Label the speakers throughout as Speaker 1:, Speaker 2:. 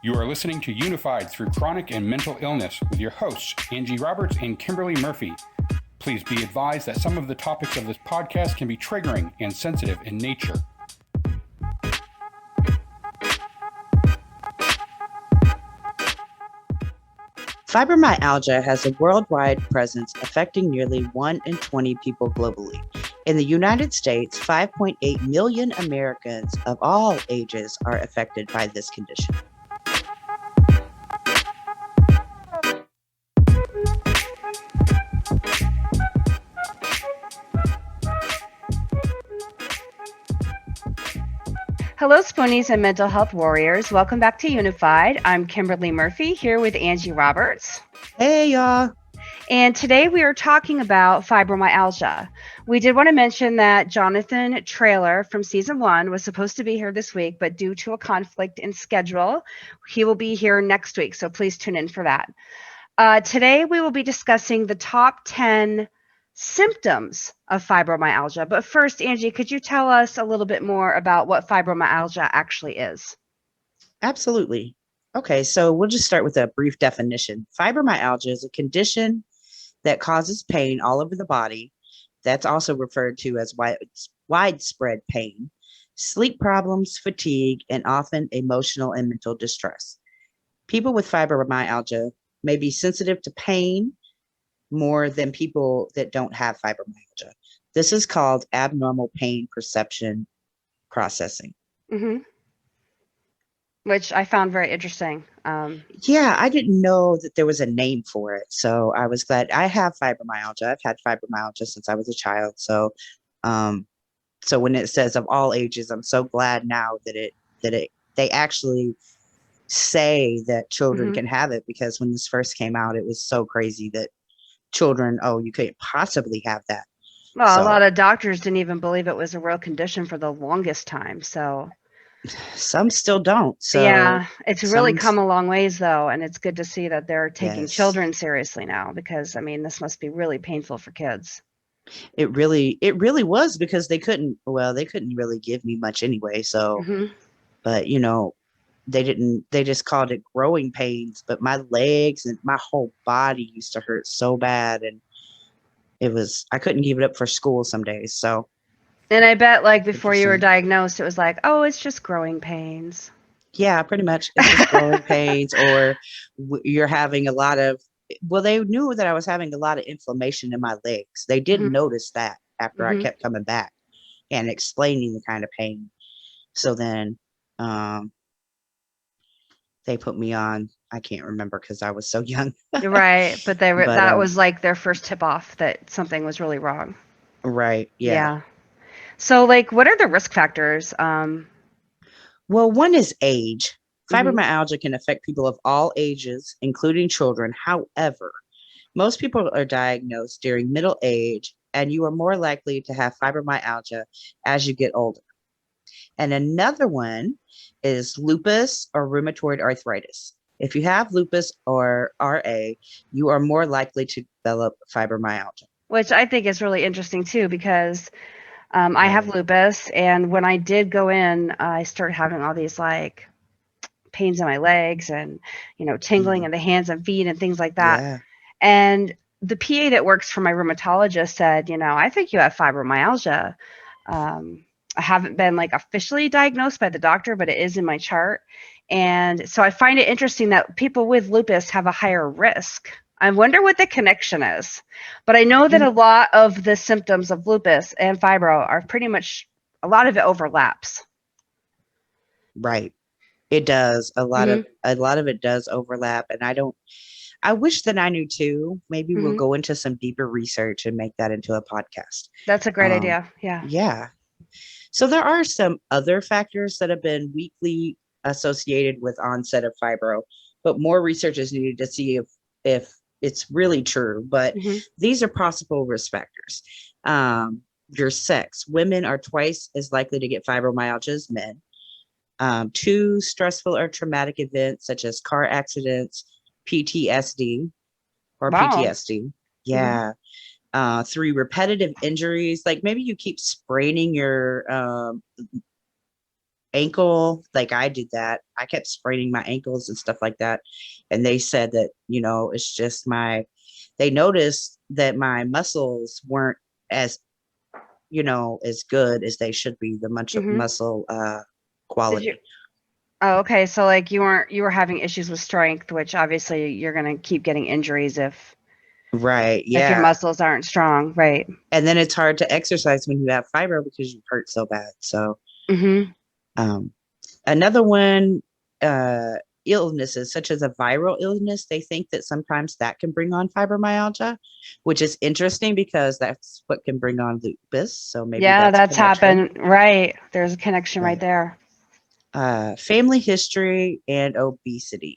Speaker 1: You are listening to Unified Through Chronic and Mental Illness with your hosts, Angie Roberts and Kimberly Murphy. Please be advised that some of the topics of this podcast can be triggering and sensitive in nature.
Speaker 2: Fibromyalgia has a worldwide presence affecting nearly 1 in 20 people globally. In the United States, 5.8 million Americans of all ages are affected by this condition.
Speaker 3: Hello, Spoonies and mental health warriors. Welcome back to Unified. I'm Kimberly Murphy here with Angie Roberts.
Speaker 2: Hey, y'all.
Speaker 3: And today we are talking about fibromyalgia. We did want to mention that Jonathan Traylor from season 1 was supposed to be here this week, but due to a conflict in schedule, he will be here next week. So please tune in for that. Today we will be discussing the top 10 symptoms of fibromyalgia. But first, Angie, could you tell us a little bit more about what fibromyalgia actually is?
Speaker 2: Absolutely. Okay, so we'll just start with a brief definition. Fibromyalgia is a condition that causes pain all over the body. That's also referred to as widespread pain, sleep problems, fatigue, and often emotional and mental distress. People with fibromyalgia may be sensitive to pain more than people that don't have fibromyalgia. This is called abnormal pain perception processing.
Speaker 3: Mm-hmm. Which I found very interesting.
Speaker 2: Yeah, I didn't know that there was a name for it. So I was glad. I have fibromyalgia. I've had fibromyalgia since I was a child. So when it says of all ages, I'm so glad now that they actually say that children can have it, because when this first came out, it was so crazy that children, you couldn't possibly have that.
Speaker 3: Well, a lot of doctors didn't even believe it was a real condition for the longest time. So
Speaker 2: some still don't. So
Speaker 3: yeah, it's really come a long ways though, and it's good to see that they're taking children seriously now, because I mean, this must be really painful for kids.
Speaker 2: It really was, because they couldn't really give me much anyway. So, but they just called it growing pains, but my legs and my whole body used to hurt so bad, and I couldn't give it up for school some days. So,
Speaker 3: and I bet like before you were diagnosed, it was like, oh, it's just growing pains.
Speaker 2: Yeah, pretty much. It's just growing pains, or you're having a lot of, they knew that I was having a lot of inflammation in my legs. They didn't notice that after I kept coming back and explaining the kind of pain. So then, they put me on, I can't remember because I was so young.
Speaker 3: Right. But that was like their first tip off that something was really wrong.
Speaker 2: Right. Yeah.
Speaker 3: So like, what are the risk factors?
Speaker 2: Well, one is age. Fibromyalgia can affect people of all ages, including children. However, most people are diagnosed during middle age, and you are more likely to have fibromyalgia as you get older. And another one is lupus or rheumatoid arthritis. If you have lupus or RA, you are more likely to develop fibromyalgia.
Speaker 3: Which I think is really interesting too, because I have lupus, and when I did go in, I started having all these like pains in my legs and, tingling in the hands and feet and things like that.
Speaker 2: Yeah.
Speaker 3: And the PA that works for my rheumatologist said, I think you have fibromyalgia. I haven't been like officially diagnosed by the doctor, but it is in my chart. And so I find it interesting that people with lupus have a higher risk. I wonder what the connection is. But I know that a lot of the symptoms of lupus and fibro are pretty much, a lot of it overlaps.
Speaker 2: Right. It does. A lot of it does overlap. And I wish that I knew too. Maybe we'll go into some deeper research and make that into a podcast.
Speaker 3: That's a great idea. Yeah.
Speaker 2: Yeah. So there are some other factors that have been weakly associated with onset of fibro, but more research is needed to see if it's really true. But these are possible risk factors. Your sex. Women are twice as likely to get fibromyalgia as men. 2 stressful or traumatic events such as car accidents, PTSD. Yeah. 3 repetitive injuries, like maybe you keep spraining your ankle, like I did that. I kept spraining my ankles and stuff like that. And they said that, it's just they noticed that my muscles weren't as, as good as they should be, the
Speaker 3: Mhm.
Speaker 2: muscle
Speaker 3: Did you?
Speaker 2: quality.
Speaker 3: Oh, okay. So like you were having issues with strength, which obviously you're gonna keep getting injuries
Speaker 2: Right.
Speaker 3: if your
Speaker 2: Yeah.
Speaker 3: muscles aren't strong, right?
Speaker 2: And then it's hard to exercise when you have fibro because you hurt so bad. So,
Speaker 3: Mm-hmm.
Speaker 2: um, another one, illnesses such as a viral illness, they think that sometimes that can bring on fibromyalgia, which is interesting because that's what can bring on lupus. So maybe
Speaker 3: Yeah,
Speaker 2: that's a
Speaker 3: that's
Speaker 2: connection.
Speaker 3: happened. Right. There's a connection right
Speaker 2: Right.
Speaker 3: there.
Speaker 2: Family history and obesity.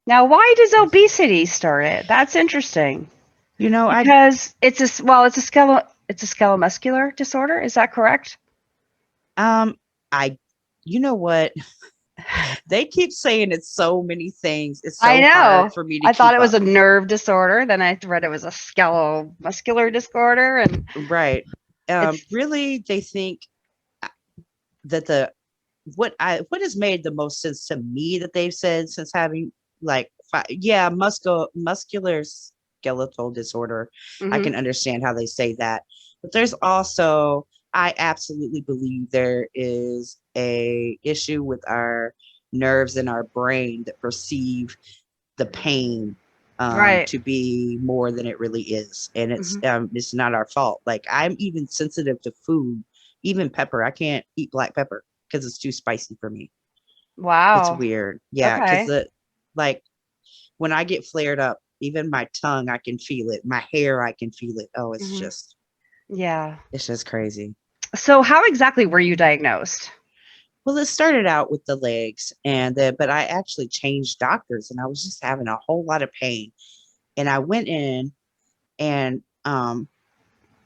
Speaker 3: Now, why does obesity start it? That's interesting
Speaker 2: I
Speaker 3: because it's a skeletal disorder. Is that correct?
Speaker 2: um I you know what? They keep saying it's so many things. It's
Speaker 3: I
Speaker 2: so hard
Speaker 3: know.
Speaker 2: for me to
Speaker 3: I thought
Speaker 2: keep
Speaker 3: it was
Speaker 2: up.
Speaker 3: a nerve disorder. Then I read it was a skeletal disorder, and
Speaker 2: Right.
Speaker 3: it's
Speaker 2: Really, they think uh, that the what has made the most sense to me that they've said since having like muscular skeletal disorder. I
Speaker 3: hmm
Speaker 2: can understand how they say that, but there's also, I absolutely believe there is a issue with our nerves in our brain that perceive the pain
Speaker 3: right.
Speaker 2: to be more than it really is, and
Speaker 3: hmm
Speaker 2: it's not our fault. Like I'm even sensitive to food, even pepper. I can't eat black pepper because it's too spicy for me. It's
Speaker 3: Wow.
Speaker 2: weird. Yeah, because
Speaker 3: Okay.
Speaker 2: the like when I get flared up, even my tongue, I can feel it. My hair, I can feel it. Oh,
Speaker 3: hmm Yeah.
Speaker 2: it's just crazy.
Speaker 3: So, how exactly were you diagnosed?
Speaker 2: Well, it started out with the legs, but I actually changed doctors, and I was just having a whole lot of pain. And I went in, and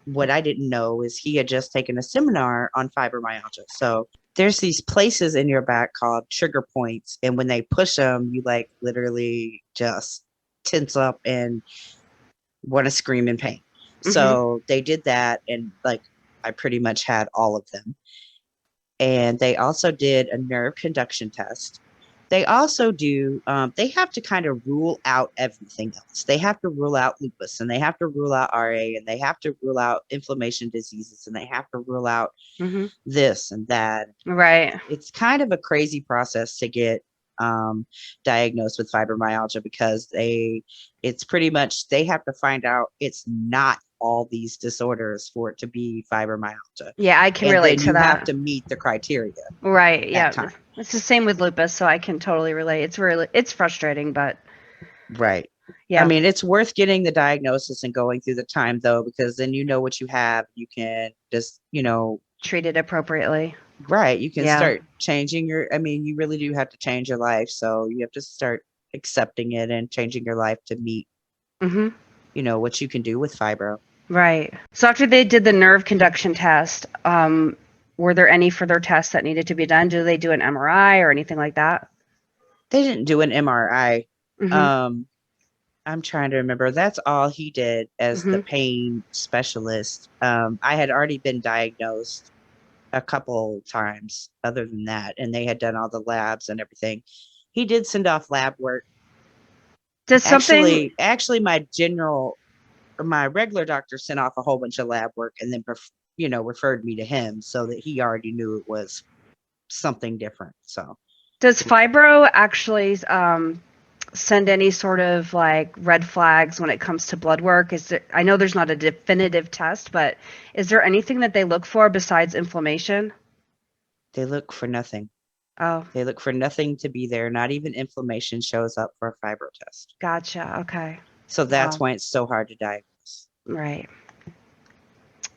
Speaker 2: what I didn't know is he had just taken a seminar on fibromyalgia. So there's these places in your back called trigger points. And when they push them, you like literally just tense up and want to scream in pain.
Speaker 3: hmm
Speaker 2: So they did that. And like, I pretty much had all of them. And they also did a nerve conduction test. They also do, they have to kind of rule out everything else. They have to rule out lupus, and they have to rule out RA, and they have to rule out inflammation diseases, and they have to rule out
Speaker 3: hmm
Speaker 2: this and that.
Speaker 3: Right.
Speaker 2: It's kind of a crazy process to get diagnosed with fibromyalgia because it's pretty much, they have to find out it's not all these disorders for it to be fibromyalgia.
Speaker 3: Yeah, I can
Speaker 2: And
Speaker 3: relate
Speaker 2: then
Speaker 3: to
Speaker 2: you have
Speaker 3: that.
Speaker 2: to meet the criteria
Speaker 3: Right.
Speaker 2: at
Speaker 3: Yeah.
Speaker 2: time.
Speaker 3: It's the same with lupus, so I can totally relate. It's frustrating, but
Speaker 2: Right. I
Speaker 3: yeah,
Speaker 2: mean, it's worth getting the diagnosis and going through the time though, because then you know what you have. You can just,
Speaker 3: treat it appropriately.
Speaker 2: right. You can
Speaker 3: Yeah.
Speaker 2: start changing I mean, you really do have to change your life. So you have to start accepting it and changing your life to meet,
Speaker 3: hmm
Speaker 2: what you can do with fibro.
Speaker 3: Right. So after they did the nerve conduction test, were there any further tests that needed to be done? Do they do an MRI or anything like that?
Speaker 2: They didn't do an MRI.
Speaker 3: hmm
Speaker 2: Um, I'm trying to remember. That's all he did as the
Speaker 3: hmm
Speaker 2: pain specialist. I had already been diagnosed a couple times other than that, and they had done all the labs and everything. He did send off lab work.
Speaker 3: Does something
Speaker 2: Actually, my regular doctor sent off a whole bunch of lab work and then, referred me to him so that he already knew it was something different. So,
Speaker 3: does fibro actually send any sort of like red flags when it comes to blood work? I know there's not a definitive test, but is there anything that they look for besides inflammation?
Speaker 2: they look for nothing.
Speaker 3: Oh,
Speaker 2: They look for nothing to be there. Not even inflammation shows up for a fibro test.
Speaker 3: gotcha. Okay.
Speaker 2: So that's
Speaker 3: Wow.
Speaker 2: why it's so hard to diagnose.
Speaker 3: Right.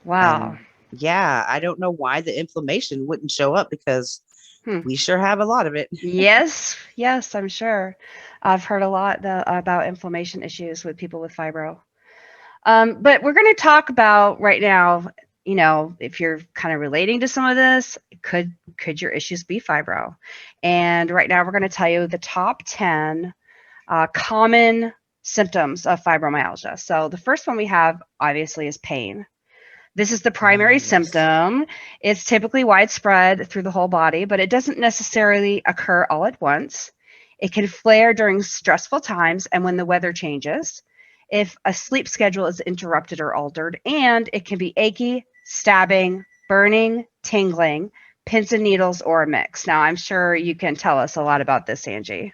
Speaker 3: Wow.
Speaker 2: And yeah, I don't know why the inflammation wouldn't show up because
Speaker 3: Hmm.
Speaker 2: we sure have a lot of it.
Speaker 3: Yes, yes, I'm sure. I've heard a lot about inflammation issues with people with fibro. But we're going to talk about right now, if you're kind of relating to some of this, could your issues be fibro? And right now we're going to tell you the top 10 common symptoms of fibromyalgia. So the first one we have obviously is pain. This is the primary
Speaker 2: Yes.
Speaker 3: symptom. It's typically widespread through the whole body, but it doesn't necessarily occur all at once. It can flare during stressful times and when the weather changes, if a sleep schedule is interrupted or altered, and it can be achy, stabbing, burning, tingling, pins and needles, or a mix. Now, I'm sure you can tell us a lot about this, Angie.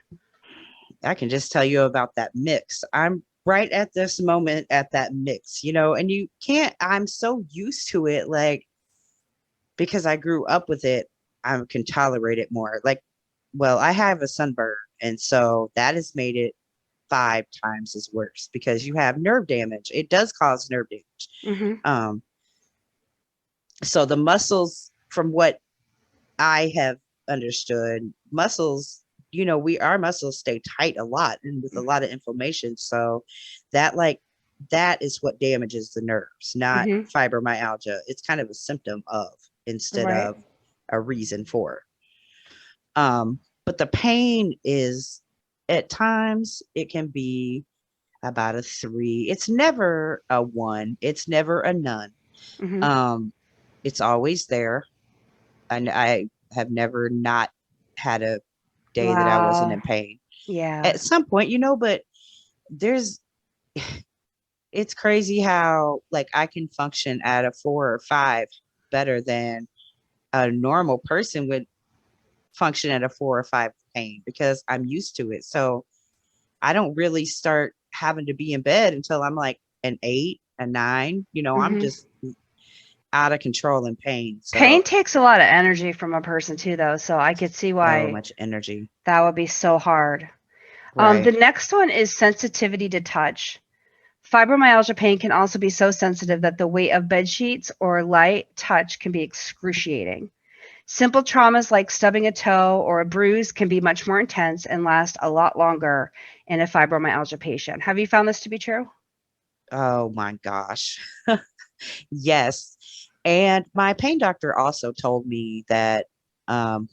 Speaker 2: I can just tell you about that mix. I'm right at this moment at that mix, and you can't, I'm so used to it, like, because I grew up with it, I can tolerate it more. Like, well, I have a sunburn, and so that has made it 5 times as worse because you have nerve damage. It does cause nerve damage.
Speaker 3: Mm-hmm.
Speaker 2: Um, so the muscles, from what I have understood, muscles, our muscles stay tight a lot and with a lot of inflammation. So that like that is what damages the nerves, not
Speaker 3: Mm-hmm.
Speaker 2: fibromyalgia. It's kind of a symptom of instead
Speaker 3: Right.
Speaker 2: of a reason for. But the pain is at times it can be about a 3. It's never a 1. It's never a none.
Speaker 3: Mm-hmm.
Speaker 2: Um, it's always there. And I have never not had a day that I wasn't
Speaker 3: Wow.
Speaker 2: in pain
Speaker 3: Yeah.
Speaker 2: at some point, but there's, it's crazy how like I can function at a 4 or 5 better than a normal person would function at a 4 or 5 pain because I'm used to it. So I don't really start having to be in bed until I'm like an 8, a 9, I'm
Speaker 3: Mm-hmm.
Speaker 2: just out of control in pain.
Speaker 3: Pain
Speaker 2: So
Speaker 3: takes a lot of energy from a person too, though, so I could see
Speaker 2: so
Speaker 3: why
Speaker 2: much energy.
Speaker 3: that would be so hard. The
Speaker 2: Right.
Speaker 3: next one is sensitivity to touch. Fibromyalgia pain can also be so sensitive that the weight of bed sheets or light touch can be excruciating. Simple traumas like stubbing a toe or a bruise can be much more intense and last a lot longer in a fibromyalgia patient. Have you found this to be true?
Speaker 2: Oh my gosh. Yes. And my pain doctor also told me that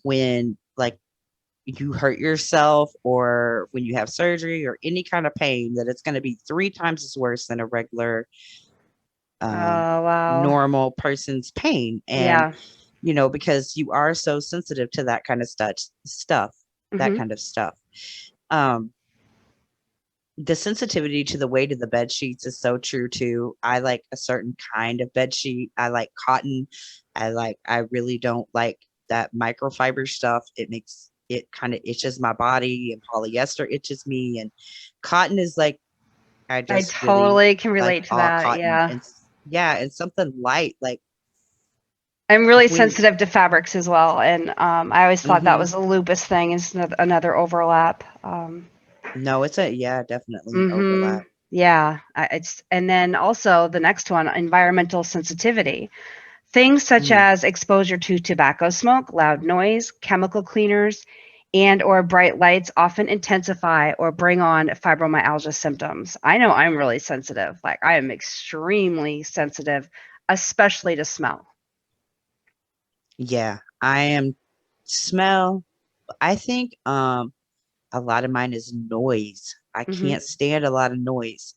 Speaker 2: when like you hurt yourself or when you have surgery or any kind of pain, that it's going to be 3 times as worse than a regular
Speaker 3: Oh, wow.
Speaker 2: normal person's pain. And
Speaker 3: Yeah.
Speaker 2: because you are so sensitive to that kind of that
Speaker 3: Hmm.
Speaker 2: kind of stuff. Um, the sensitivity to the weight of the bed sheets is so true too. I like a certain kind of bed sheet. I like cotton. I really don't like that microfiber stuff. It makes it kind of itches my body, and polyester itches me. And cotton is like, I
Speaker 3: I
Speaker 2: just really
Speaker 3: totally can
Speaker 2: like
Speaker 3: relate to
Speaker 2: all
Speaker 3: that.
Speaker 2: cotton.
Speaker 3: Yeah.
Speaker 2: And yeah, and something light like
Speaker 3: I'm really
Speaker 2: when,
Speaker 3: sensitive to fabrics as well, and I always thought that
Speaker 2: hmm
Speaker 3: was a lupus thing. It's another overlap.
Speaker 2: no, it's yeah, definitely an
Speaker 3: Hmm.
Speaker 2: overlap.
Speaker 3: Yeah, it's and then also the next one, environmental sensitivity. Things such
Speaker 2: Mm,
Speaker 3: as exposure to tobacco smoke, loud noise, chemical cleaners, and or bright lights often intensify or bring on fibromyalgia symptoms. I know I'm really sensitive. Like I am extremely sensitive, especially to smell.
Speaker 2: yeah, I am smell. I think a lot of mine is noise. I
Speaker 3: Hmm.
Speaker 2: can't stand a lot of noise.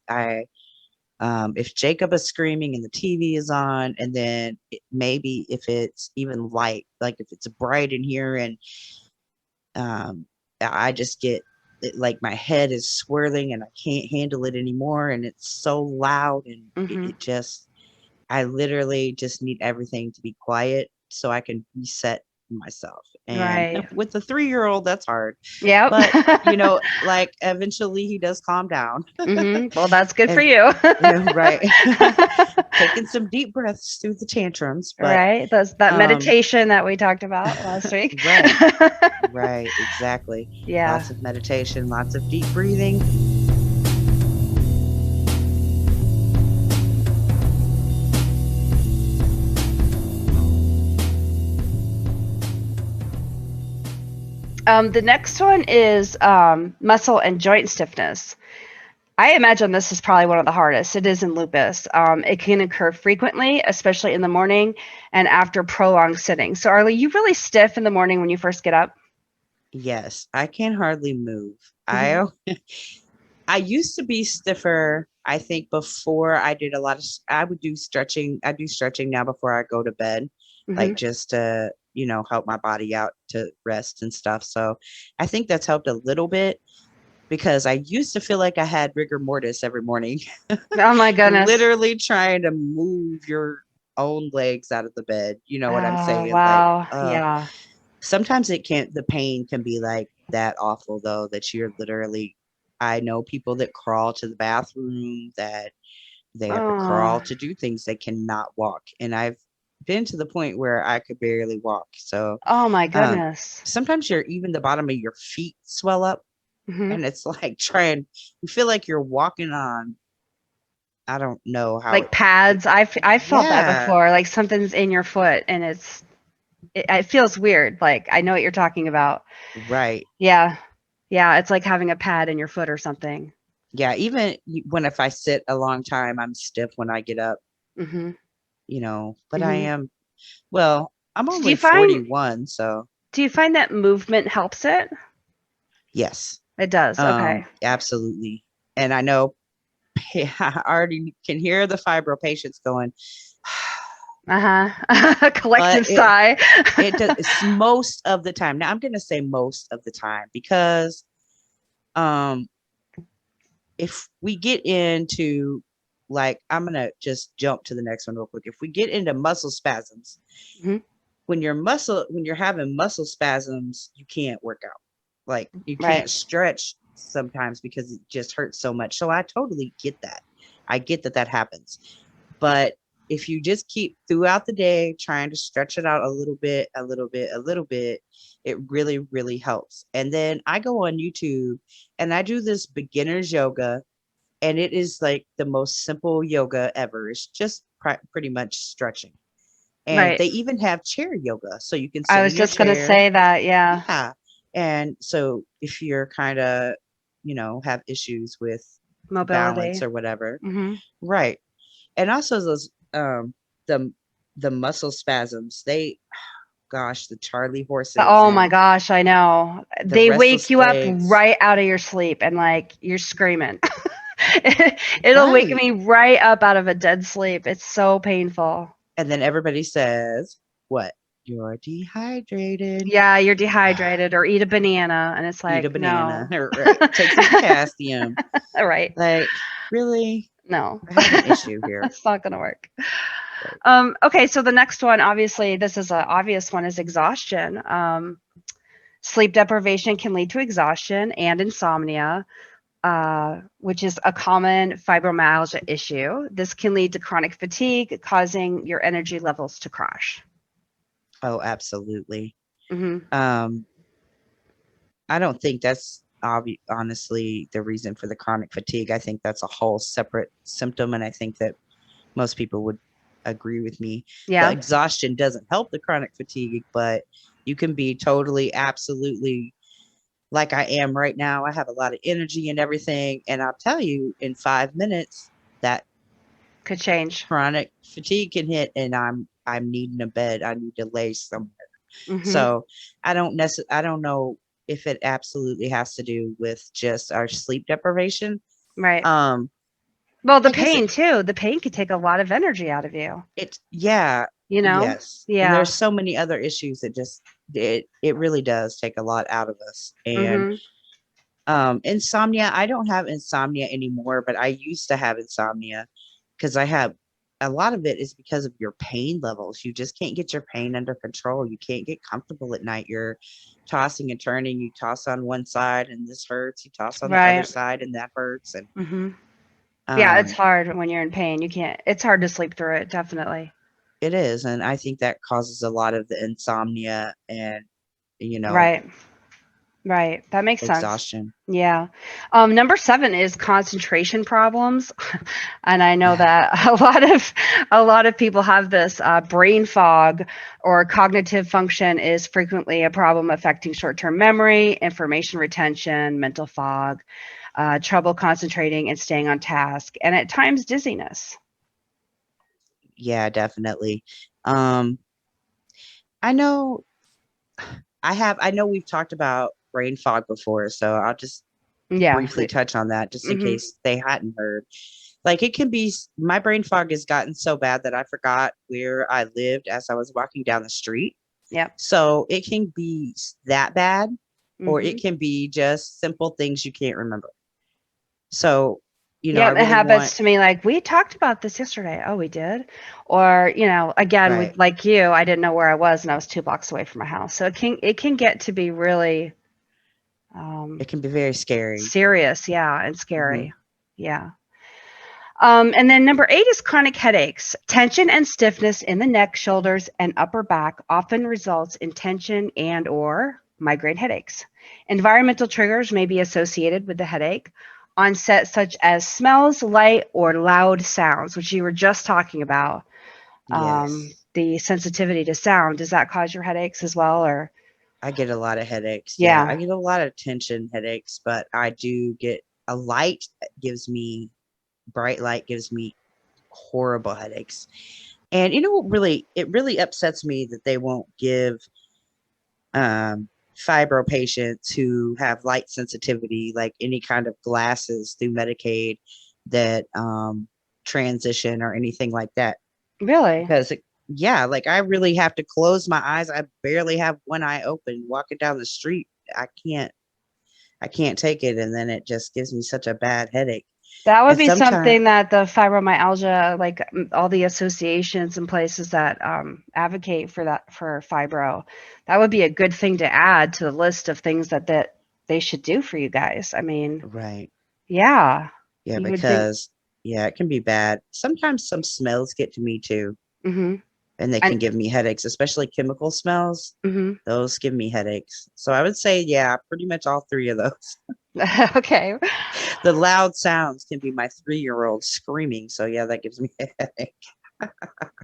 Speaker 2: If Jacob is screaming and the TV is on, and then maybe if it's even light, like if it's bright in here, and um, I just get like my head is swirling and I can't handle it anymore, and it's so loud, and
Speaker 3: Hmm.
Speaker 2: it just, I literally just need everything to be quiet so I can reset myself. And
Speaker 3: Right.
Speaker 2: with the 3-year-old, that's hard.
Speaker 3: Yep.
Speaker 2: But, like eventually he does calm down.
Speaker 3: Hmm. Well, that's good for
Speaker 2: And,
Speaker 3: you.
Speaker 2: right. Taking some deep breaths through the tantrums. But,
Speaker 3: Right. That
Speaker 2: um,
Speaker 3: meditation that we talked about last week.
Speaker 2: right, right, exactly.
Speaker 3: Yeah.
Speaker 2: Lots of meditation, lots of deep breathing.
Speaker 3: The next one is muscle and joint stiffness. I imagine this is probably one of the hardest. It is in lupus. It can occur frequently, especially in the morning and after prolonged sitting. So, Arlie, you really stiff in the morning when you first get up?
Speaker 2: Yes, I can hardly move.
Speaker 3: Hmm.
Speaker 2: I used to be stiffer. I think before I did a lot of, I would do stretching. I do stretching now before I go to bed,
Speaker 3: Hmm.
Speaker 2: like just to, help my body out to rest and stuff. So I think that's helped a little bit because I used to feel like I had rigor mortis every morning,
Speaker 3: Oh my goodness.
Speaker 2: literally trying to move your own legs out of the bed. You know what I'm
Speaker 3: Oh,
Speaker 2: saying? Like,
Speaker 3: wow. Yeah.
Speaker 2: sometimes the pain can be like that awful though, that you're literally, I know people that crawl to the bathroom, that they have to crawl
Speaker 3: Oh,
Speaker 2: to do things. They cannot walk. And I've been to the point where I could barely walk. So
Speaker 3: oh my
Speaker 2: um,
Speaker 3: goodness.
Speaker 2: sometimes even the bottom of your feet swell up,
Speaker 3: Hmm.
Speaker 2: and it's like you feel like you're walking on, I don't know how
Speaker 3: Like
Speaker 2: it
Speaker 3: pads. I've felt that
Speaker 2: yeah,
Speaker 3: before. Like something's in your foot and it feels weird. Like I know what you're talking about.
Speaker 2: right.
Speaker 3: Yeah. Yeah. It's like having a pad in your foot or something.
Speaker 2: Yeah, even when if I sit a long time, I'm stiff when I get up,
Speaker 3: Hmm.
Speaker 2: but I
Speaker 3: Hmm.
Speaker 2: am, well, I'm
Speaker 3: So do you
Speaker 2: only
Speaker 3: find
Speaker 2: 41, so
Speaker 3: that movement helps it?
Speaker 2: yes.
Speaker 3: It does. Okay.
Speaker 2: Absolutely. And I know I already can hear the fibro patients going,
Speaker 3: Uh-huh.
Speaker 2: but
Speaker 3: Collective
Speaker 2: it
Speaker 3: sigh.
Speaker 2: it does it's most of the time. Now I'm gonna say most of the time because um if we get into, like, I'm gonna just jump to the next one real quick. If we get into muscle spasms,
Speaker 3: Mhm.
Speaker 2: when you're having muscle spasms, you can't work out. Like you
Speaker 3: Right.
Speaker 2: can't stretch sometimes because it just hurts so much. So I totally get that. I get that happens. But if you just keep throughout the day trying to stretch it out a little bit, a little bit, a little bit, it really, really helps. And then I go on YouTube and I do this beginner's yoga, and it is like the most simple yoga ever. It's just pretty much stretching. And
Speaker 3: Right.
Speaker 2: they even have chair yoga. So you can
Speaker 3: I
Speaker 2: sit
Speaker 3: was
Speaker 2: in your
Speaker 3: just gonna
Speaker 2: chair.
Speaker 3: say that. Yeah.
Speaker 2: Yeah. And so if you're kind of, have issues with balance
Speaker 3: Mobility.
Speaker 2: or whatever,
Speaker 3: Hmm.
Speaker 2: right. And also those the the muscle spasms, gosh, the Charlie horses
Speaker 3: Oh my
Speaker 2: and
Speaker 3: gosh, I know.
Speaker 2: the
Speaker 3: They wake
Speaker 2: restless
Speaker 3: you up
Speaker 2: legs.
Speaker 3: right out of your sleep and like you're screaming. It'll wake
Speaker 2: Right.
Speaker 3: me right up out of a dead sleep. It's so painful.
Speaker 2: And then everybody says, what? You're dehydrated.
Speaker 3: Yeah, you're dehydrated or eat a banana and it's
Speaker 2: Eat a
Speaker 3: like,
Speaker 2: banana.
Speaker 3: no.
Speaker 2: Right. Take some potassium.
Speaker 3: All right.
Speaker 2: Like, really?
Speaker 3: No.
Speaker 2: I have an issue here.
Speaker 3: It's not gonna work.
Speaker 2: Right.
Speaker 3: Okay, so the next one, obviously, this is an obvious one, is exhaustion. Sleep deprivation can lead to exhaustion and insomnia, which is a common fibromyalgia issue. This can lead to chronic fatigue, causing your energy levels to crash.
Speaker 2: Oh, absolutely.
Speaker 3: Hmm.
Speaker 2: Um, I don't think that's honestly the reason for the chronic fatigue. I think that's a whole separate symptom, and I think that most people would agree with me. The
Speaker 3: Yeah.
Speaker 2: exhaustion doesn't help the chronic fatigue, but you can be totally, absolutely like I am right now. I have a lot of energy and everything, and I'll tell you, in 5 minutes, that
Speaker 3: Could change.
Speaker 2: chronic fatigue can hit, and I'm needing a bed. I need to lay somewhere.
Speaker 3: Hmm.
Speaker 2: So I don't know if it absolutely has to do with just our sleep deprivation.
Speaker 3: Right.
Speaker 2: Um,
Speaker 3: Well, the
Speaker 2: I guess
Speaker 3: pain too. The pain could take a lot of energy out of you.
Speaker 2: yeah,
Speaker 3: You know?
Speaker 2: yes. And
Speaker 3: Yeah.
Speaker 2: there's so many other issues that just it really does take a lot out of us. And
Speaker 3: Hmm.
Speaker 2: insomnia, I don't have insomnia anymore, but I used to have insomnia because I have a lot of it is because of your pain levels. You just can't get your pain under control. You can't get comfortable at night. You're tossing and turning. You toss on one side and this hurts. You toss on the other
Speaker 3: Right.
Speaker 2: side and that hurts. And
Speaker 3: Hmm. Yeah, it's
Speaker 2: um,
Speaker 3: hard when you're in pain. You can't, it's hard to sleep through it, definitely.
Speaker 2: it is. And I think that causes a lot of the insomnia and, you know,
Speaker 3: Right. Right. That makes sense.
Speaker 2: exhaustion.
Speaker 3: Yeah. Number 7 is concentration problems. And I know that a lot of people have this brain fog or cognitive function is frequently a problem affecting short-term memory, information retention, mental fog, trouble concentrating and staying on task, and at times dizziness.
Speaker 2: Yeah, definitely. Um, I know I know we've talked about brain fog before, so I'll just
Speaker 3: Yeah.
Speaker 2: briefly touch on that just in
Speaker 3: Mm-hmm.
Speaker 2: case they hadn't heard. Like it can be, my brain fog has gotten so bad that I forgot where I lived as I was walking down the street.
Speaker 3: Yep.
Speaker 2: So it can be that bad, or
Speaker 3: Mm-hmm.
Speaker 2: it can be just simple things you can't remember. So, I
Speaker 3: Yep, it
Speaker 2: really
Speaker 3: happens
Speaker 2: want,
Speaker 3: to me. Like, we talked about this yesterday. Oh, we did. Or, again, with
Speaker 2: right.
Speaker 3: like you, I didn't know where I was and I was 2 blocks away from my house. So it can get to be really
Speaker 2: It can be very scary.
Speaker 3: serious, yeah, and
Speaker 2: Hmm.
Speaker 3: scary. Yeah. And then number 8 is chronic headaches. Tension and stiffness in the neck, shoulders, and upper back often results in tension and or migraine headaches. Environmental triggers may be associated with the headache. Onset such as smells, light, or loud sounds, which you were just talking about.
Speaker 2: Yes.
Speaker 3: The sensitivity to sound, does that cause your headaches as well? Or
Speaker 2: I get a lot of headaches. Yeah. I
Speaker 3: yeah,
Speaker 2: get a lot of tension headaches, but I do get a light gives me, bright light gives me horrible headaches. And what it really upsets me that they won't give um, fibro patients who have light sensitivity, like any kind of glasses through Medicaid that transition or anything like that.
Speaker 3: really?
Speaker 2: Because, yeah, like I really have to close my eyes. I barely have one eye open walking down the street. I can't, I can't take it. And then it just gives me such a bad headache.
Speaker 3: That would
Speaker 2: And
Speaker 3: be
Speaker 2: sometimes,
Speaker 3: something that the fibromyalgia, like all the associations and places that advocate for that for fibro, that would be a good thing to add to the list of things that they should do for you guys. I mean,
Speaker 2: right.
Speaker 3: yeah,
Speaker 2: Yeah,
Speaker 3: you would think.
Speaker 2: because, yeah, it can be bad. Sometimes some smells get to me too,
Speaker 3: Hmm.
Speaker 2: and they can
Speaker 3: And
Speaker 2: give me headaches, especially chemical smells.
Speaker 3: hmm.
Speaker 2: Those give me headaches. So I would say, yeah, pretty much all three of those.
Speaker 3: Okay.
Speaker 2: The loud sounds can be my 3-year-old screaming. So yeah, that gives me a headache.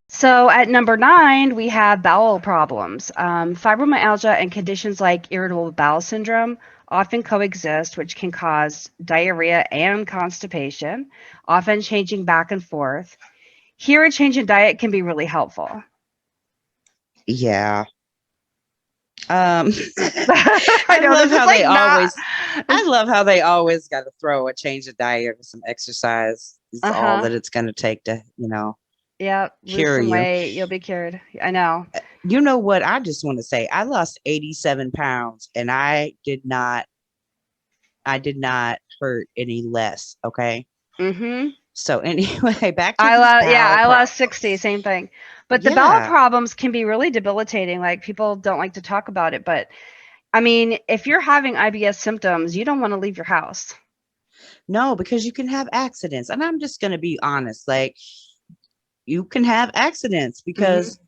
Speaker 3: So at number 9, we have bowel problems. Fibromyalgia and conditions like irritable bowel syndrome often coexist, which can cause diarrhea and constipation, often changing back and forth. Here, a change in diet can be really helpful.
Speaker 2: Yeah.
Speaker 3: I
Speaker 2: I
Speaker 3: know
Speaker 2: love
Speaker 3: this is
Speaker 2: how
Speaker 3: like
Speaker 2: they
Speaker 3: not.
Speaker 2: always I love how they always got to throw a change of diet or some exercise is all
Speaker 3: Uh-huh.
Speaker 2: that it's going to take to,
Speaker 3: Yeah, lose
Speaker 2: cure
Speaker 3: some
Speaker 2: you.
Speaker 3: weight, you'll be cured. I know.
Speaker 2: You know what? I just want to say I lost 87 pounds and I did not hurt any less. Okay.
Speaker 3: Mm-hmm.
Speaker 2: So anyway, back to these bowel
Speaker 3: I lost 60,
Speaker 2: problems.
Speaker 3: same thing. But the bowel
Speaker 2: Yeah.
Speaker 3: problems can be really debilitating. Like, people don't like to talk about it, but I mean, if you're having IBS symptoms, you don't want to leave your house.
Speaker 2: No, because you can have accidents. And I'm just going to be honest. Like, you can have accidents
Speaker 3: Hmm.
Speaker 2: because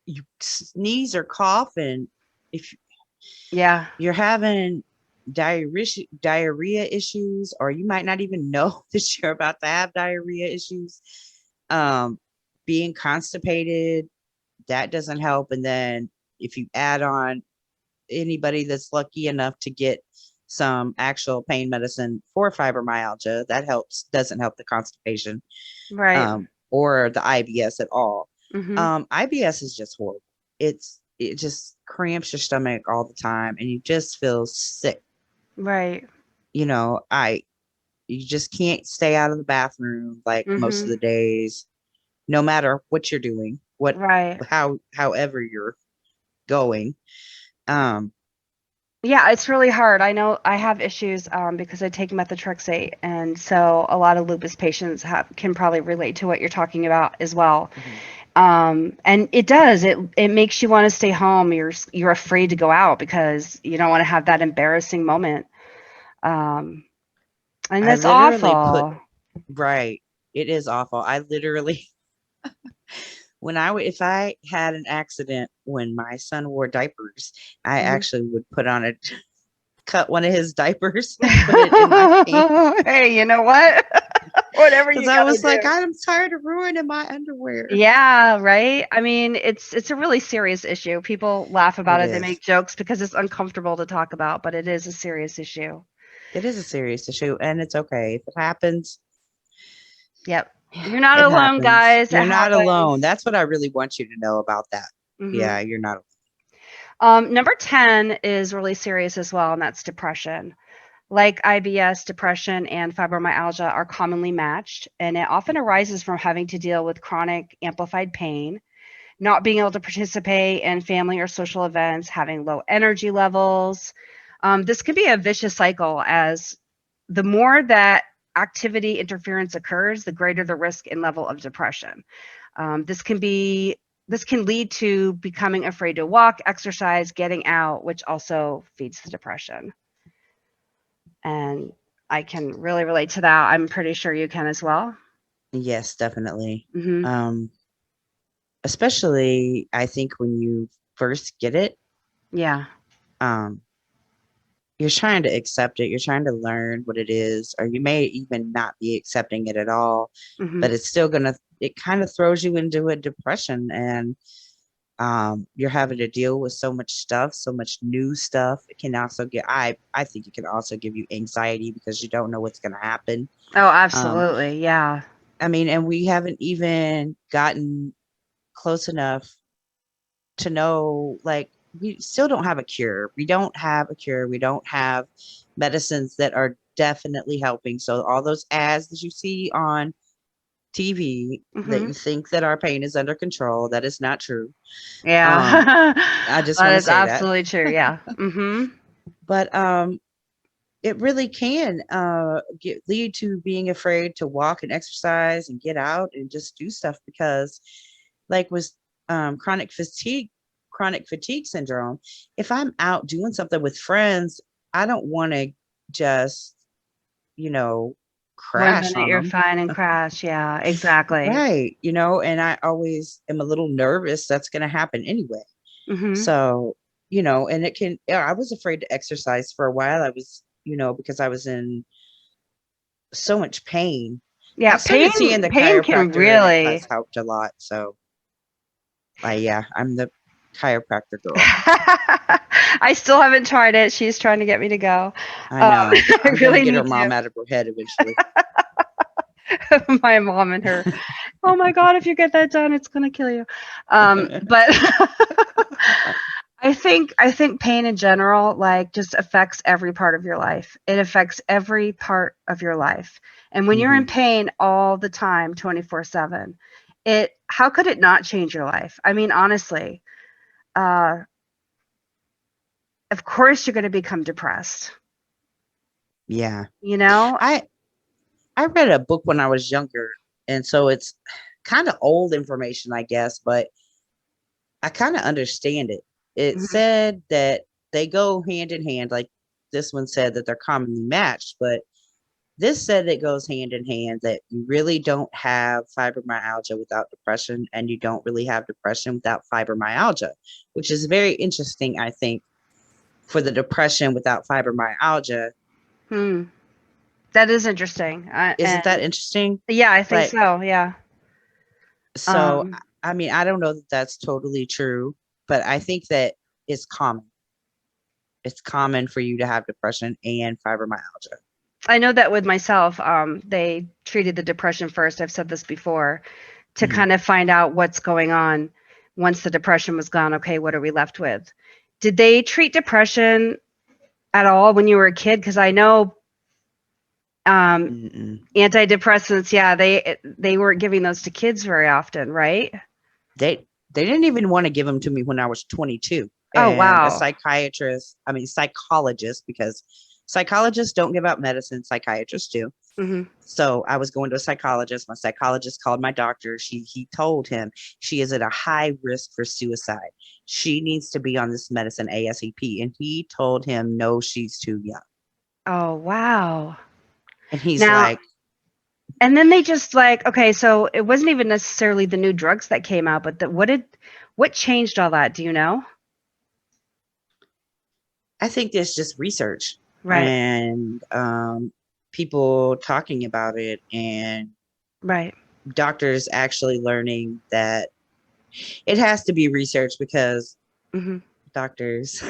Speaker 2: you sneeze or cough. And if
Speaker 3: Yeah.
Speaker 2: you're having diarrhea issues, or you might not even know that you're about to have diarrhea issues, um, being constipated, that doesn't help. And then if you add on anybody that's lucky enough to get some actual pain medicine for fibromyalgia, that helps, doesn't help the constipation,
Speaker 3: Right.
Speaker 2: or the IBS at all.
Speaker 3: Hmm.
Speaker 2: IBS is just horrible. It just cramps your stomach all the time and you just feel sick.
Speaker 3: Right.
Speaker 2: You know, I you just can't stay out of the bathroom like most of
Speaker 3: Hmm.
Speaker 2: the days, no matter what you're doing,
Speaker 3: Right.
Speaker 2: however you're going. Um,
Speaker 3: Yeah, it's really hard. I know I have issues because I take methotrexate, and so a lot of lupus patients can probably relate to what you're talking about as well.
Speaker 2: mhm.
Speaker 3: And it makes you want to stay home. You're afraid to go out because you don't want to have that embarrassing moment. Um, and
Speaker 2: I
Speaker 3: that's
Speaker 2: literally put
Speaker 3: awful.
Speaker 2: right. It is awful. I literally if I had an accident when my son wore diapers, I
Speaker 3: Mhm.
Speaker 2: actually would cut one of his diapers and put it in my pants
Speaker 3: Hey, you know what? Whatever
Speaker 2: because
Speaker 3: you
Speaker 2: I
Speaker 3: gotta
Speaker 2: was like,
Speaker 3: do.
Speaker 2: I'm tired of ruining my underwear.
Speaker 3: Yeah, right. I mean, it's a really serious issue. People laugh
Speaker 2: It
Speaker 3: about it. They
Speaker 2: is.
Speaker 3: make jokes because it's uncomfortable to talk about, but it is a serious issue.
Speaker 2: It is a serious issue, and it's okay if it happens.
Speaker 3: Yep. You're not
Speaker 2: It
Speaker 3: alone,
Speaker 2: happens.
Speaker 3: guys. It
Speaker 2: You're not alone.
Speaker 3: happens.
Speaker 2: That's what I really want you to know about that.
Speaker 3: Hmm.
Speaker 2: Yeah, you're not.
Speaker 3: Number 10 is really serious as well, and that's depression. like IBS, depression, and fibromyalgia are commonly matched, and it often arises from having to deal with chronic amplified pain, not being able to participate in family or social events, having low energy levels. This can be a vicious cycle, as the more that activity interference occurs, the greater the risk and level of depression. This can lead to becoming afraid to walk, exercise, getting out, which also feeds the depression. And I can really relate to that. I'm pretty sure you can as well.
Speaker 2: Yes, definitely.
Speaker 3: Mm-hmm.
Speaker 2: Especially I think when you first get it,
Speaker 3: Yeah.
Speaker 2: You're trying to accept it. You're trying to learn what it is, or you may even not be accepting it at all,
Speaker 3: Mm-hmm.
Speaker 2: but it's still it kind of throws you into a depression, and you're having to deal with so much stuff, so much new stuff. It can also I think it can also give you anxiety because you don't know what's going to happen.
Speaker 3: Oh, absolutely. Yeah.
Speaker 2: I mean, and we haven't even gotten close enough to know, like, we still don't have a cure. We don't have a cure. We don't have medicines that are definitely helping. So all those ads that you see on TV that
Speaker 3: Mm-hmm.
Speaker 2: you think that our pain is under control, that is not true.
Speaker 3: Yeah.
Speaker 2: I just
Speaker 3: That
Speaker 2: want to
Speaker 3: is
Speaker 2: say that.
Speaker 3: absolutely true. Yeah. Mm-hmm.
Speaker 2: But it really can lead to being afraid to walk and exercise and get out and just do stuff, because like with chronic fatigue syndrome, if I'm out doing something with friends, I don't want to just,
Speaker 3: One
Speaker 2: crash
Speaker 3: minute
Speaker 2: on
Speaker 3: you're
Speaker 2: them.
Speaker 3: fine and crash. Yeah, exactly.
Speaker 2: Right. And I always am a little nervous that's going to happen anyway.
Speaker 3: Mm-hmm.
Speaker 2: So, and I was afraid to exercise for a while. I was, because I was in so much pain. I
Speaker 3: Yeah,
Speaker 2: started seeing the
Speaker 3: pain can
Speaker 2: chiropractor, and it has
Speaker 3: really
Speaker 2: helped a lot. So, yeah, I'm the chiropractor girl.
Speaker 3: I still haven't tried it. She's trying to get me to go.
Speaker 2: I know.
Speaker 3: I
Speaker 2: I'm going to
Speaker 3: really
Speaker 2: get her
Speaker 3: need
Speaker 2: mom
Speaker 3: to.
Speaker 2: out of her head eventually.
Speaker 3: My mom and her. Oh my God, if you get that done, it's gonna kill you. But I think pain in general, like, just affects every part of your life. It affects every part of your life. And when you're in
Speaker 2: Hmm.
Speaker 3: pain all the time, 24/7, how could it not change your life? I mean, honestly, uh, of course you're going to become depressed,
Speaker 2: Yeah.
Speaker 3: you know?
Speaker 2: I I read a book when I was younger, and so it's kind of old information, I guess, but I kind of understand it. It
Speaker 3: Mhm.
Speaker 2: said that they go hand in hand. Like, this one said that they're commonly matched, but this said it goes hand in hand, that you really don't have fibromyalgia without depression, and you don't really have depression without fibromyalgia, which is very interesting, I think, for the depression without fibromyalgia.
Speaker 3: Hmm. That is interesting.
Speaker 2: Isn't that
Speaker 3: And
Speaker 2: interesting?
Speaker 3: yeah, I think
Speaker 2: Like,
Speaker 3: so. Yeah.
Speaker 2: so,
Speaker 3: Um,
Speaker 2: I mean, I don't know that that's totally true, but I think that it's common. It's common for you to have depression and fibromyalgia.
Speaker 3: I know that with myself, they treated the depression first. I've said this before, to
Speaker 2: Mhm.
Speaker 3: kind of find out what's going on. Once the depression was gone, okay, what are we left with? Did they treat depression at all when you were a kid? Because I know um,
Speaker 2: Mm-mm.
Speaker 3: antidepressants, yeah, they weren't giving those to kids very often, right?
Speaker 2: They didn't even want to give them to me when I was 22.
Speaker 3: Oh,
Speaker 2: And a
Speaker 3: wow.
Speaker 2: psychologist, because psychologists don't give out medicine, psychiatrists do.
Speaker 3: Hmm.
Speaker 2: So I was going to a psychologist. My psychologist called my doctor. He told him she is at a high risk for suicide. She needs to be on this medicine ASAP. And he told him, no, she's too young.
Speaker 3: Oh, wow.
Speaker 2: And he's
Speaker 3: Now,
Speaker 2: like,
Speaker 3: and then they just, like, okay, so it wasn't even necessarily the new drugs that came out, but what changed all that? Do you know?
Speaker 2: I think there's just research
Speaker 3: Right,
Speaker 2: and people talking about it, and
Speaker 3: right.
Speaker 2: doctors actually learning that it has to be research, because
Speaker 3: Hmm.
Speaker 2: doctors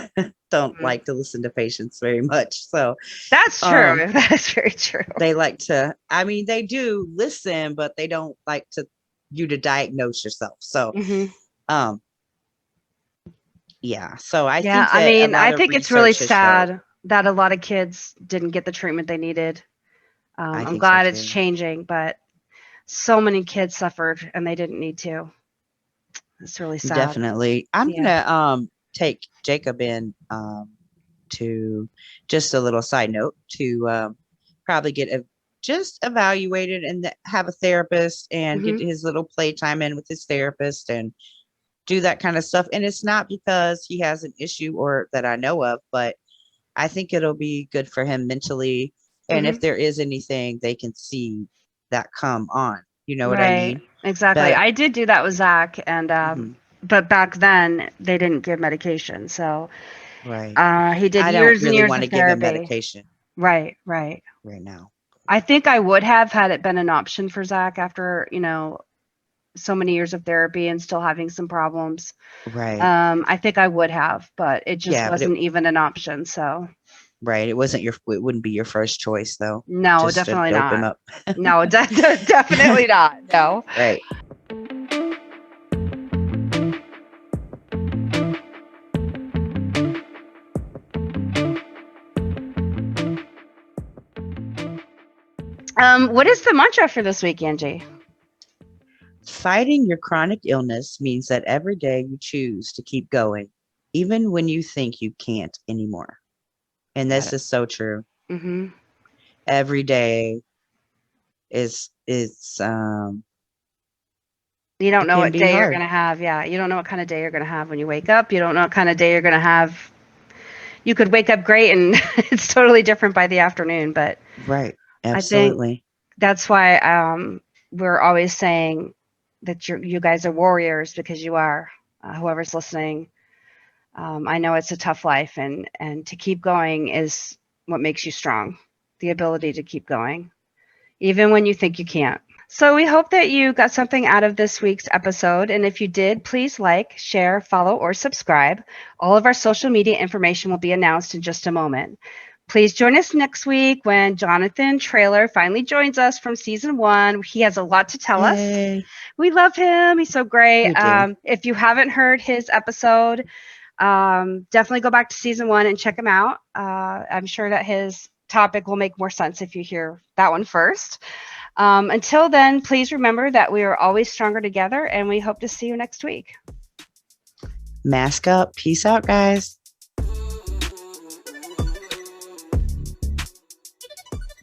Speaker 2: don't like to listen to patients very much. So
Speaker 3: That's
Speaker 2: um,
Speaker 3: true. That's very true.
Speaker 2: they like to, I mean, they do listen, but they don't like to you to diagnose yourself. So
Speaker 3: Hmm.
Speaker 2: um, yeah. So I
Speaker 3: Yeah,
Speaker 2: think
Speaker 3: I
Speaker 2: that a
Speaker 3: mean,
Speaker 2: lot
Speaker 3: I
Speaker 2: of
Speaker 3: think it's really
Speaker 2: research has showed.
Speaker 3: sad. that a lot of kids didn't get the treatment they needed.
Speaker 2: I
Speaker 3: I'm
Speaker 2: think so
Speaker 3: glad it's
Speaker 2: too.
Speaker 3: changing, but so many kids suffered and they didn't need to. It's really sad.
Speaker 2: Definitely. I'm
Speaker 3: Yeah.
Speaker 2: gonna take Jacob in to just a little side note to probably get just evaluated and have a therapist and get
Speaker 3: Mhm.
Speaker 2: his little playtime in with his therapist and do that kind of stuff. And it's not because he has an issue or that I know of, but I think it'll be good for him mentally. And if
Speaker 3: Mhm.
Speaker 2: there is anything, they can see that come on. You know what I
Speaker 3: Right.
Speaker 2: mean?
Speaker 3: Exactly.
Speaker 2: But
Speaker 3: I did do that with Zach, and
Speaker 2: mhm,
Speaker 3: but back then they didn't give medication, so
Speaker 2: right.
Speaker 3: he did
Speaker 2: I don't
Speaker 3: years and
Speaker 2: really
Speaker 3: years
Speaker 2: want
Speaker 3: of
Speaker 2: to give him
Speaker 3: therapy.
Speaker 2: medication
Speaker 3: Right. Right.
Speaker 2: right now.
Speaker 3: I think I would have had it been an option for Zach after so many years of therapy and still having some problems.
Speaker 2: Right.
Speaker 3: I think I would have, but it just
Speaker 2: Yeah, but
Speaker 3: wasn't even an option. So
Speaker 2: right. It wouldn't be your first choice though,
Speaker 3: no,
Speaker 2: just to
Speaker 3: definitely
Speaker 2: dope him
Speaker 3: not.
Speaker 2: up.
Speaker 3: No, definitely not. No.
Speaker 2: Right.
Speaker 3: What is the mantra for this week, Angie?
Speaker 2: Fighting your chronic illness means that every day you choose to keep going, even when you think you can't anymore. And
Speaker 3: Got
Speaker 2: this
Speaker 3: it.
Speaker 2: is so true.
Speaker 3: Mm-hmm.
Speaker 2: Every day is
Speaker 3: You don't
Speaker 2: it
Speaker 3: know
Speaker 2: can
Speaker 3: what
Speaker 2: be
Speaker 3: day you're
Speaker 2: hard.
Speaker 3: gonna have. Yeah, you don't know what kind of day you're gonna have when you wake up. You don't know what kind of day you're gonna have. You could wake up great and it's totally different by the afternoon. But
Speaker 2: Right.
Speaker 3: I think
Speaker 2: Absolutely.
Speaker 3: that's why we're always saying that you guys are warriors because you are. Whoever's listening, I know it's a tough life, and to keep going is what makes you strong. The ability to keep going, even when you think you can't. So we hope that you got something out of this week's episode. And if you did, please like, share, follow, or subscribe. All of our social media information will be announced in just a moment. Please join us next week when Jonathan Traylor finally joins us from season 1. He has a lot to tell us.
Speaker 2: Yay.
Speaker 3: We love him. He's so great.
Speaker 2: We do.
Speaker 3: If you haven't heard his episode, definitely go back to season 1 and check him out. I'm sure that his topic will make more sense if you hear that one first. Until then, please remember that we are always stronger together, and we hope to see you next week.
Speaker 2: Mask up. Peace out, guys.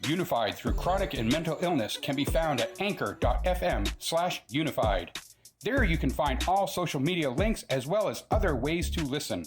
Speaker 1: Unified through chronic and mental illness can be found at anchor.fm/unified. There you can find all social media links as well as other ways to listen.